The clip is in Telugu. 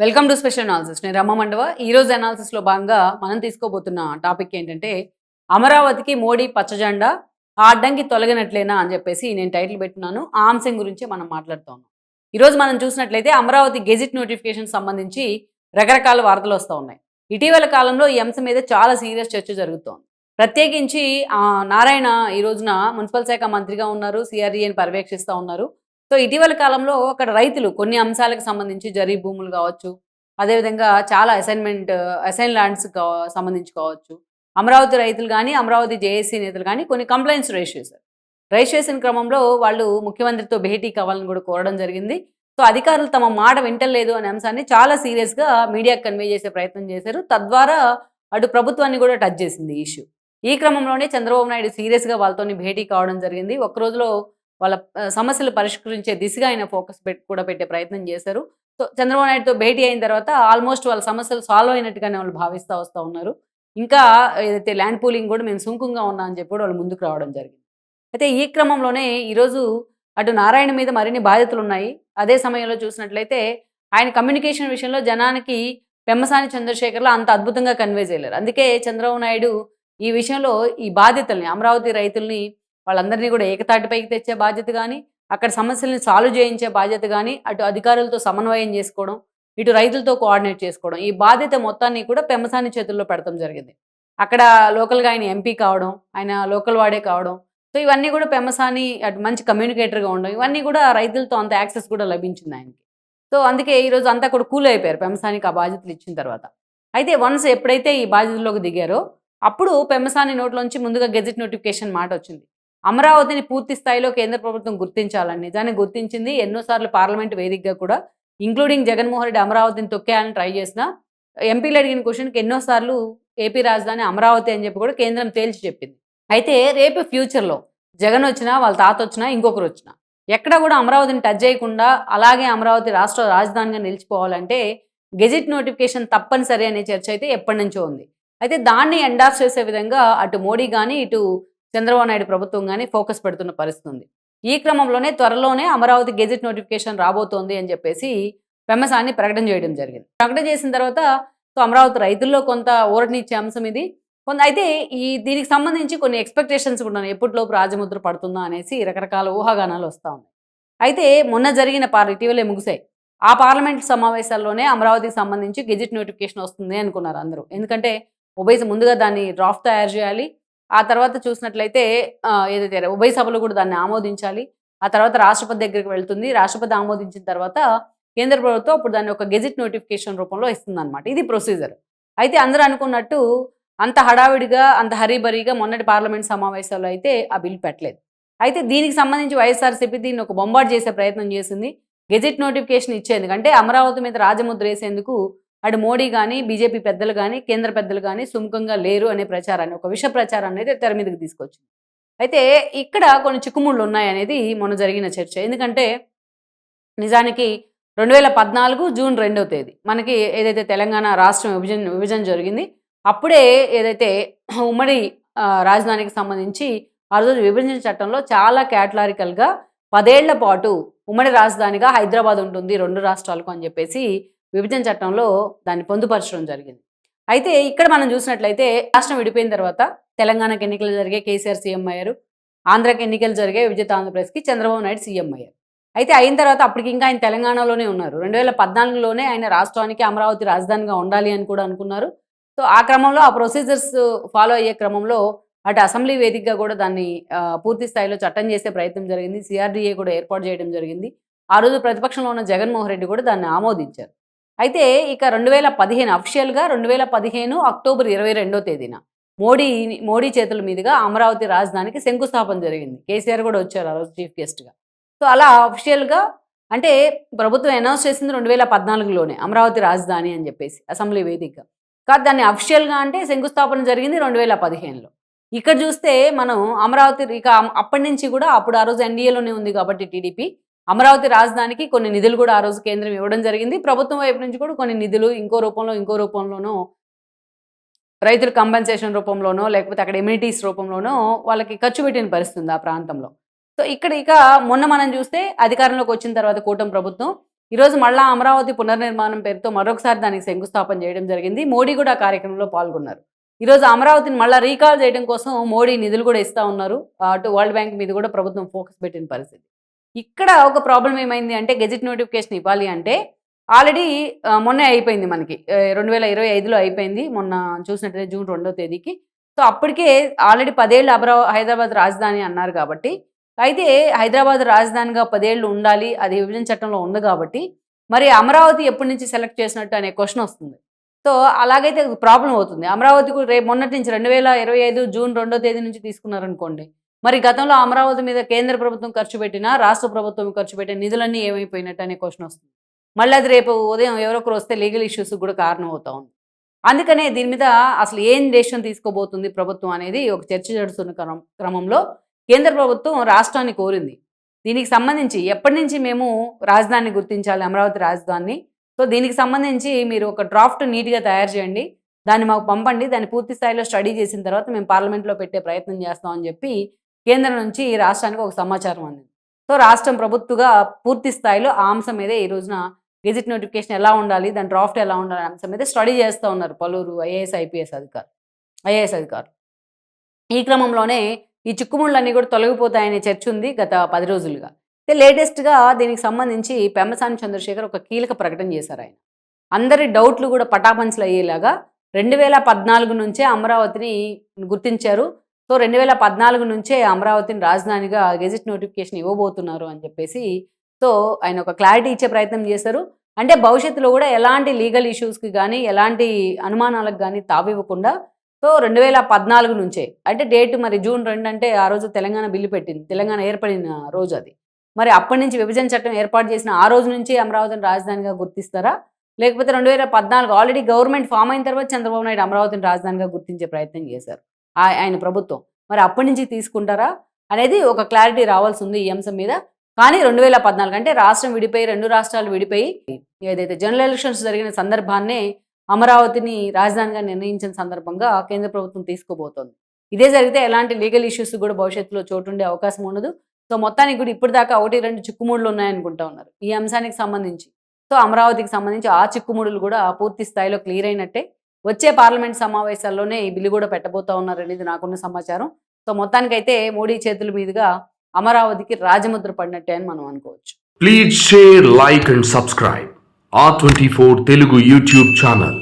Welcome to special analysis. నేను రమ్మ మండవ. ఈరోజు అనాలిసిస్లో భాగంగా మనం తీసుకోబోతున్న టాపిక్ ఏంటంటే అమరావతికి మోడీ పచ్చజెండా ఆ అడ్డంకి తొలగినట్లేనా అని చెప్పేసి నేను టైటిల్ పెట్టున్నాను. ఆ అంశం గురించి మనం మాట్లాడుతాం. ఈరోజు మనం చూసినట్లయితే అమరావతి గెజిట్ నోటిఫికేషన్ సంబంధించి రకరకాల వార్తలు వస్తూ ఉన్నాయి. ఇటీవల కాలంలో ఈ అంశం మీద చాలా సీరియస్ చర్చ జరుగుతోంది. ప్రత్యేకించి నారాయణ ఈ రోజున మున్సిపల్ శాఖ మంత్రిగా ఉన్నారు. సిఆర్ఈని పర్యవేక్షిస్తూ ఉన్నారు. సో ఇటీవల కాలంలో అక్కడ రైతులు కొన్ని అంశాలకు సంబంధించి జరీ భూములు కావచ్చు, అదేవిధంగా చాలా అసైన్ ల్యాండ్స్ సంబంధించి కావచ్చు, అమరావతి రైతులు కానీ అమరావతి జేఏసీ నేతలు కానీ కొన్ని కంప్లైంట్స్ రైజ్ చేశారు. రైజ్ చేసిన క్రమంలో వాళ్ళు ముఖ్యమంత్రితో భేటీ కావాలని కూడా కోరడం జరిగింది. సో అధికారులు తమ మాట వింటలేదు అనే అంశాన్ని చాలా సీరియస్గా మీడియాకు కన్వే చేసే ప్రయత్నం చేశారు. తద్వారా అటు ప్రభుత్వాన్ని కూడా టచ్ చేసింది ఈ ఇష్యూ. ఈ క్రమంలోనే చంద్రబాబు నాయుడు సీరియస్గా వాళ్ళతోని భేటీ కావడం జరిగింది. ఒక్క రోజులో వాళ్ళ సమస్యలు పరిష్కరించే దిశగా ఆయన ఫోకస్ కూడా పెట్టే ప్రయత్నం చేశారు. సో చంద్రబాబు నాయుడుతో భేటీ అయిన తర్వాత ఆల్మోస్ట్ వాళ్ళ సమస్యలు సాల్వ్ అయినట్టుగానే వాళ్ళు భావిస్తూ వస్తూ ఉన్నారు. ఇంకా ఏదైతే ల్యాండ్ పూలింగ్ కూడా మేము సుముఖంగా ఉన్నాం అని చెప్పి కూడా వాళ్ళు ముందుకు రావడం జరిగింది. అయితే ఈ క్రమంలోనే ఈరోజు అటు నారాయణ మీద మరిన్ని బాధ్యతలు ఉన్నాయి. అదే సమయంలో చూసినట్లయితే ఆయన కమ్యూనికేషన్ విషయంలో జనానికి పెమ్మసాని చంద్రశేఖర్లో అంత అద్భుతంగా కన్వే చేయలేరు. అందుకే చంద్రబాబు నాయుడు ఈ విషయంలో ఈ బాధ్యతల్ని అమరావతి రైతుల్ని వాళ్ళందరినీ కూడా ఏకతాటిపైకి తెచ్చే బాధ్యత కానీ, అక్కడ సమస్యల్ని సాల్వ్ చేయించే బాధ్యత కానీ, అటు అధికారులతో సమన్వయం చేసుకోవడం, ఇటు రైతులతో కోఆర్డినేట్ చేసుకోవడం, ఈ బాధ్యత మొత్తాన్ని కూడా పెమ్మసాని చేతుల్లో పెడతాం జరిగింది. అక్కడ లోకల్గా ఆయన ఎంపీ కావడం, ఆయన లోకల్ వాడే కావడం, సో ఇవన్నీ కూడా పెమ్మసాని అటు మంచి కమ్యూనికేటర్గా ఉండడం, ఇవన్నీ కూడా రైతులతో అంత యాక్సెస్ కూడా లభించింది ఆయనకి. సో అందుకే ఈరోజు అంతా కూడా కూల్ అయిపోయారు పెమ్మసానికి ఆ బాధ్యతలు ఇచ్చిన తర్వాత. అయితే వన్స్ ఎప్పుడైతే ఈ బాధ్యతల్లోకి దిగారో అప్పుడు పెమ్మసాని నోట్లోంచి ముందుగా గెజిట్ నోటిఫికేషన్ మాట వచ్చింది. అమరావతిని పూర్తి స్థాయిలో కేంద్ర ప్రభుత్వం గుర్తించాలని, నిజాన్ని గుర్తించింది. ఎన్నోసార్లు పార్లమెంట్ వేదికగా కూడా ఇంక్లూడింగ్ జగన్మోహన్ రెడ్డి అమరావతిని తొక్కేయాలని ట్రై చేసిన ఎంపీలు అడిగిన క్వశ్చన్కి ఎన్నోసార్లు ఏపీ రాజధాని అమరావతి అని చెప్పి కూడా కేంద్రం తేల్చి చెప్పింది. అయితే రేపు ఫ్యూచర్లో జగన్ వచ్చినా, వాళ్ళ తాత వచ్చినా, ఇంకొకరు వచ్చినా ఎక్కడ కూడా అమరావతిని టచ్ చేయకుండా అలాగే అమరావతి రాష్ట్ర రాజధానిగా నిలిచిపోవాలంటే గెజిట్ నోటిఫికేషన్ తప్పనిసరి అనే చర్చ అయితే ఎప్పటి నుంచో ఉంది. అయితే దాన్ని ఎండార్స్ చేసే విధంగా అటు మోడీ కానీ, ఇటు చంద్రబాబు నాయుడు ప్రభుత్వం కానీ ఫోకస్ పెడుతున్న పరిస్థితి ఉంది. ఈ క్రమంలోనే త్వరలోనే అమరావతి గెజిట్ నోటిఫికేషన్ రాబోతోంది అని చెప్పేసి పెమ్మసాని ప్రకటన చేయడం జరిగింది. ప్రకటన చేసిన తర్వాత సో అమరావతి రైతుల్లో కొంత ఊరటనిచ్చే అంశం ఇది. అయితే దీనికి సంబంధించి కొన్ని ఎక్స్పెక్టేషన్స్ కూడా ఉన్నాయి. ఎప్పటిలోపు రాజముద్ర పడుతుందా అనేసి రకరకాల ఊహాగానాలు వస్తూ ఉన్నాయి. అయితే మొన్న జరిగిన ఇటీవలే ముగిసాయి. ఆ పార్లమెంట్ సమావేశాల్లోనే అమరావతికి సంబంధించి గెజిట్ నోటిఫికేషన్ వస్తుంది అనుకున్నారు అందరూ. ఎందుకంటే ముందుగా దాన్ని డ్రాఫ్ట్ తయారు చేయాలి. ఆ తర్వాత చూసినట్లయితే ఏదైతే ఉభయ సభలు కూడా దాన్ని ఆమోదించాలి. ఆ తర్వాత రాష్ట్రపతి దగ్గరికి వెళ్తుంది. రాష్ట్రపతి ఆమోదించిన తర్వాత కేంద్ర ప్రభుత్వం అప్పుడు దాన్ని ఒక గెజిట్ నోటిఫికేషన్ రూపంలో ఇస్తుందన్నమాట. ఇది ప్రొసీజర్. అయితే అందరూ అనుకున్నట్టు అంత హడావిడిగా, అంత హరీబరీగా మొన్నటి పార్లమెంట్ సమావేశాల్లో అయితే ఆ బిల్ పెట్టలేదు. అయితే దీనికి సంబంధించి వైఎస్ఆర్సీపీ దీన్ని ఒక బొంబాట్ చేసే ప్రయత్నం చేసింది. గెజిట్ నోటిఫికేషన్ ఇచ్చేందుకు, అంటే అమరావతి మీద రాజముద్ర వేసేందుకు అటు మోడీ కానీ, బీజేపీ పెద్దలు కానీ, కేంద్ర పెద్దలు కానీ సుముఖంగా లేరు అనే ప్రచారాన్ని, ఒక విష ప్రచారాన్ని అయితే తెర మీదకి తీసుకొచ్చింది. అయితే ఇక్కడ కొన్ని చిక్కుముళ్ళు ఉన్నాయనేది మొన్న జరిగిన చర్చ. ఎందుకంటే నిజానికి 2014 జూన్ 2వ తేదీ మనకి ఏదైతే తెలంగాణ రాష్ట్రం విభజన జరిగింది. అప్పుడే ఏదైతే ఉమ్మడి రాజధానికి సంబంధించి ఆ రోజు విభజన చట్టంలో చాలా క్యాటలారికల్గా 10 ఏళ్ల పాటు ఉమ్మడి రాజధానిగా హైదరాబాద్ ఉంటుంది 2 రాష్ట్రాలకు అని చెప్పేసి విభజన చట్టంలో దాన్ని పొందుపరచడం జరిగింది. అయితే ఇక్కడ మనం చూసినట్లయితే రాష్ట్రం విడిపోయిన తర్వాత తెలంగాణకి ఎన్నికలు జరిగే కేసీఆర్ సీఎం అయ్యారు. ఆంధ్రాకి ఎన్నికలు జరిగాయి, విజేత ఆంధ్రప్రదేశ్కి చంద్రబాబు నాయుడు సీఎం అయ్యారు. అయితే అయిన తర్వాత అప్పటికి ఇంకా ఆయన తెలంగాణలోనే ఉన్నారు. 2014లోనే ఆయన రాష్ట్రానికి అమరావతి రాజధానిగా ఉండాలి అని కూడా అనుకున్నారు. సో ఆ క్రమంలో ఆ ప్రొసీజర్స్ ఫాలో అయ్యే క్రమంలో అటు అసెంబ్లీ వేదికగా కూడా దాన్ని పూర్తి స్థాయిలో చట్టం చేసే ప్రయత్నం జరిగింది. సిఆర్డీఏ కూడా ఏర్పాటు చేయడం జరిగింది. ఆ రోజు ప్రతిపక్షంలో ఉన్న జగన్మోహన్ రెడ్డి కూడా దాన్ని ఆమోదించారు. అయితే ఇక 2015 అఫిషియల్గా 2015 అక్టోబర్ 22వ తేదీన మోడీ చేతుల మీదుగా అమరావతి రాజధానికి శంకుస్థాపన జరిగింది. కేసీఆర్ కూడా వచ్చారు ఆ రోజు చీఫ్ గెస్ట్గా. సో అలా అఫిషియల్గా అంటే ప్రభుత్వం అనౌన్స్ చేసింది 2014లోనే అమరావతి రాజధాని అని చెప్పేసి అసెంబ్లీ వేదికగా. కాదు దాన్ని అఫిషియల్గా అంటే శంకుస్థాపన జరిగింది 2015లో. ఇక్కడ చూస్తే మనం అమరావతి ఇక అప్పటి నుంచి కూడా అప్పుడు ఆ రోజు ఎన్డీఏలోనే ఉంది కాబట్టి టీడీపీ అమరావతి రాజధానికి కొన్ని నిధులు కూడా ఆ రోజు కేంద్రం ఇవ్వడం జరిగింది. ప్రభుత్వం వైపు నుంచి కూడా కొన్ని నిధులు ఇంకో రూపంలోనో రైతుల కంపెన్సేషన్ రూపంలోనో లేకపోతే అక్కడ ఎమ్యూనిటీస్ రూపంలోనో వాళ్ళకి ఖర్చు పెట్టిన పరిస్థితి ఉంది ఆ ప్రాంతంలో. సో ఇక్కడ మొన్న మనం చూస్తే అధికారంలోకి వచ్చిన తర్వాత కూటమి ప్రభుత్వం ఈరోజు మళ్ళా అమరావతి పునర్నిర్మాణం పేరుతో మరొకసారి దానికి శంకుస్థాపన చేయడం జరిగింది. మోడీ కూడా ఆ కార్యక్రమంలో పాల్గొన్నారు. ఈరోజు అమరావతిని మళ్ళా రీకాల్ చేయడం కోసం మోడీ నిధులు కూడా ఇస్తా ఉన్నారు. అటు వరల్డ్ బ్యాంక్ మీద కూడా ప్రభుత్వం ఫోకస్ పెట్టిన పరిస్థితి. ఇక్కడ ఒక ప్రాబ్లం ఏమైంది అంటే గెజిట్ నోటిఫికేషన్ ఇవ్వాలి అంటే ఆల్రెడీ మొన్నే అయిపోయింది మనకి 2025లో అయిపోయింది. మొన్న చూసినట్టయితే జూన్ 2వ తేదీకి. సో అప్పటికే ఆల్రెడీ 10 ఏళ్ళు హైదరాబాద్ రాజధాని అన్నారు కాబట్టి, అయితే హైదరాబాద్ రాజధానిగా 10 ఏళ్ళు ఉండాలి. అది విభజన చట్టంలో ఉంది కాబట్టి, మరి అమరావతి ఎప్పటి నుంచి సెలెక్ట్ చేసినట్టు అనే క్వశ్చన్ వస్తుంది. సో అలాగైతే ప్రాబ్లం అవుతుంది. అమరావతికి రేపు మొన్నటి నుంచి 2025 జూన్ 2వ తేదీ నుంచి తీసుకున్నారనుకోండి, మరి గతంలో అమరావతి మీద కేంద్ర ప్రభుత్వం ఖర్చు పెట్టినా, రాష్ట్ర ప్రభుత్వం ఖర్చు పెట్టిన నిధులన్నీ ఏమైపోయినట్టు అనే క్వశ్చన్ వస్తుంది. మళ్ళీ అది రేపు ఉదయం ఎవరొకరు వస్తే లీగల్ ఇష్యూస్ కూడా కారణం అవుతా ఉంది. అందుకనే దీని మీద అసలు ఏం డెసిషన్ తీసుకోబోతుంది ప్రభుత్వం అనేది ఒక చర్చ జరుగుతున్న క్రమంలో కేంద్ర ప్రభుత్వం రాష్ట్రాన్ని కోరింది. దీనికి సంబంధించి ఎప్పటి నుంచి మేము రాజధానిని గుర్తించాలి, అమరావతి రాజధానిని. సో దీనికి సంబంధించి మీరు ఒక డ్రాఫ్ట్ నీట్గా తయారు చేయండి, దాన్ని మాకు పంపండి, దాన్ని పూర్తి స్థాయిలో స్టడీ చేసిన తర్వాత మేము పార్లమెంట్లో పెట్టే ప్రయత్నం చేస్తామని చెప్పి కేంద్రం నుంచి రాష్ట్రానికి ఒక సమాచారం అందింది. సో రాష్ట్రం ప్రభుత్వగా పూర్తి స్థాయిలో ఆ అంశం మీదే ఈ రోజున గెజిట్ నోటిఫికేషన్ ఎలా ఉండాలి, దాని డ్రాఫ్ట్ ఎలా ఉండాలి అనే అంశం మీద స్టడీ చేస్తూ ఉన్నారు పలువురు ఐఏఎస్ అధికారులు. ఈ క్రమంలోనే ఈ చిక్కుముళ్ళన్నీ కూడా తొలగిపోతాయనే చర్చ ఉంది గత 10 రోజులుగా. లేటెస్ట్గా దీనికి సంబంధించి పెమ్మసాని చంద్రశేఖర్ ఒక కీలక ప్రకటన చేశారు. ఆయన అందరి డౌట్లు కూడా పటాపంచలు అయ్యేలాగా 2014 నుంచే అమరావతిని గుర్తించారు. సో 2014 నుంచే అమరావతిని రాజధానిగా గెజిట్ నోటిఫికేషన్ ఇవ్వబోతున్నారు అని చెప్పేసి సో ఆయన ఒక క్లారిటీ ఇచ్చే ప్రయత్నం చేశారు. అంటే భవిష్యత్తులో కూడా ఎలాంటి లీగల్ ఇష్యూస్కి కానీ ఎలాంటి అనుమానాలకు కానీ తావివ్వకుండా సో 2014 నుంచే అంటే డేట్ మరి జూన్ 2 అంటే ఆ రోజు తెలంగాణ బిల్లు పెట్టింది, తెలంగాణ ఏర్పడిన రోజు అది. మరి అప్పటి నుంచి విభజన చట్టం ఏర్పాటు చేసిన ఆ రోజు నుంచి అమరావతిని రాజధానిగా గుర్తిస్తారా, లేకపోతే 2014 ఆల్రెడీ గవర్నమెంట్ ఫామ్ అయిన తర్వాత చంద్రబాబు నాయుడు అమరావతిని రాజధానిగా గుర్తించే ప్రయత్నం చేశారు ఆయన ప్రభుత్వం. మరి అప్పటి నుంచి తీసుకుంటారా అనేది ఒక క్లారిటీ రావాల్సి ఉంది ఈ అంశం మీద. కానీ 2014 అంటే రాష్ట్రం విడిపోయి 2 రాష్ట్రాలు విడిపోయి ఏదైతే జనరల్ ఎలక్షన్స్ జరిగిన సందర్భాన్నే అమరావతిని రాజధానిగా నిర్ణయించిన సందర్భంగా కేంద్ర ప్రభుత్వం తీసుకోబోతోంది. ఇదే జరిగితే ఎలాంటి లీగల్ ఇష్యూస్ కూడా భవిష్యత్తులో చోటుండే అవకాశం ఉండదు. సో మొత్తానికి కూడా ఇప్పటిదాకా 1-2 చిక్కుముడులు ఉన్నాయనుకుంటా ఉన్నారు ఈ అంశానికి సంబంధించి. సో అమరావతికి సంబంధించి ఆ చిక్కుముడులు కూడా పూర్తి స్థాయిలో క్లియర్ అయినట్టే. వచ్చే పార్లమెంట్ సమావేశాల్లోనే ఈ బిల్లు కూడా పెట్టబోతా ఉన్నారు అనేది నాకున్న సమాచారం. సో మొత్తానికైతే మోడీ చేతుల మీదుగా అమరావతికి రాజముద్ర పడినట్టే అని మనం అనుకోవచ్చు. Please share, like and subscribe R24 Telugu YouTube channel.